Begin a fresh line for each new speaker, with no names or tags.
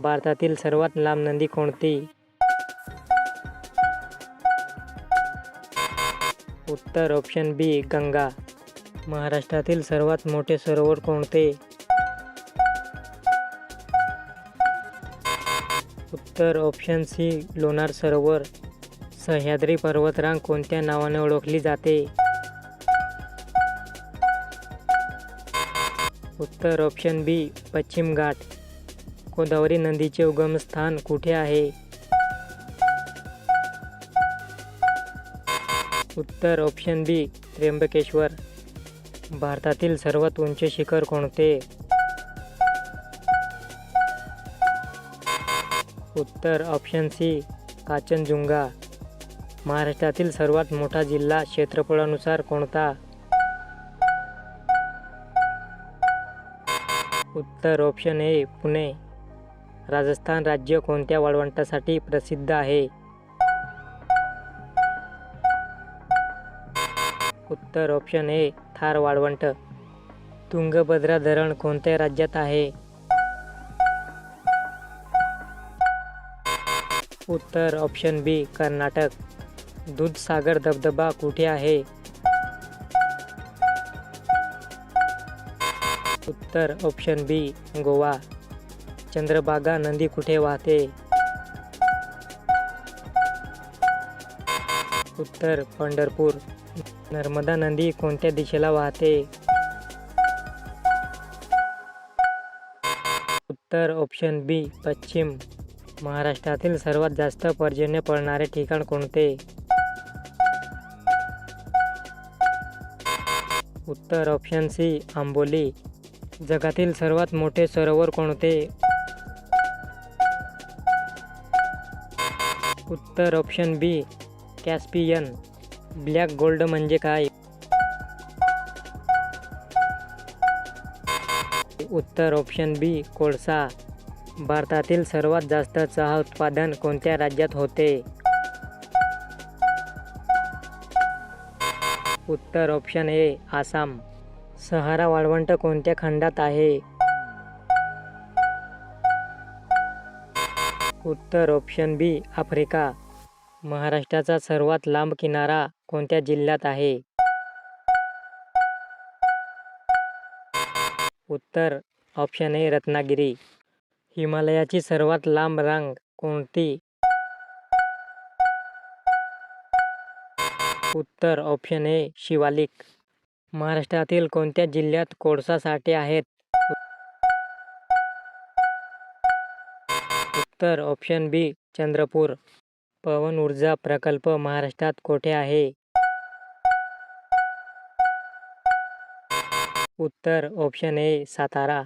भारतातील सर्वात लांब नदी कोणती? उत्तर ऑप्शन बी गंगा. महाराष्ट्रातील सर्वात मोठे सरोवर कोणते? उत्तर ऑप्शन सी लोणार सरोवर. सह्याद्री पर्वतरांग कोणत्या नावाने ओळखली जाते? उत्तर ऑप्शन बी पश्चिम घाट. गोदावरी नदीचे उगमस्थान कुठे आहे? उत्तर ऑप्शन बी त्र्यंबकेश्वर. भारतातील सर्वात उंच शिखर कोणते? उत्तर ऑप्शन सी कांचनजुंगा. महाराष्ट्रातील सर्वात मोठा जिल्हा क्षेत्रफळानुसार कोणता? उत्तर ऑप्शन ए पुणे. राजस्थान राज्य कोणत्या वाळवंटासाठी प्रसिद्ध आहे? उत्तर ऑप्शन ए थार वाळवंट. तुंगभद्रा धरण कोणत्या राज्यात आहे? उत्तर ऑप्शन बी कर्नाटक. दूधसागर धबधबा कुठे आहे? उत्तर ऑप्शन बी गोवा. चंद्रभागा नदी कुठे वाहते? उत्तर पंढरपूर. नर्मदा नदी कोणत्या दिशेला वाहते? उत्तर ऑप्शन बी पश्चिम. महाराष्ट्रातील सर्वात जास्त पर्जन्य पडणारे ठिकाण कोणते? उत्तर ऑप्शन सी आंबोली. जगातील सर्वात मोठे सरोवर कोणते? उत्तर ऑप्शन बी कॅस्पियन. ब्लॅक गोल्ड म्हणजे काय? उत्तर ऑप्शन बी कोळसा. भारतातील सर्वात जास्त चहा उत्पादन कोणत्या राज्यात होते? उत्तर ऑप्शन ए आसाम. सहारा वाळवंट कोणत्या खंडात आहे? उत्तर ऑप्शन बी आफ्रिका. महाराष्ट्राचा सर्वात लांब किनारा कोणत्या जिल्ह्यात आहे? उत्तर ऑप्शन ए रत्नागिरी. हिमालयाची सर्वात लांब रांग कोणती? उत्तर ऑप्शन ए शिवालिक. महाराष्ट्रातील कोणत्या जिल्ह्यात कोळसा साठे आहेत? उत्तर ऑप्शन बी चंद्रपूर. पवन ऊर्जा प्रकल्प महाराष्ट्रात कोठे आहे? उत्तर ऑप्शन ए सातारा.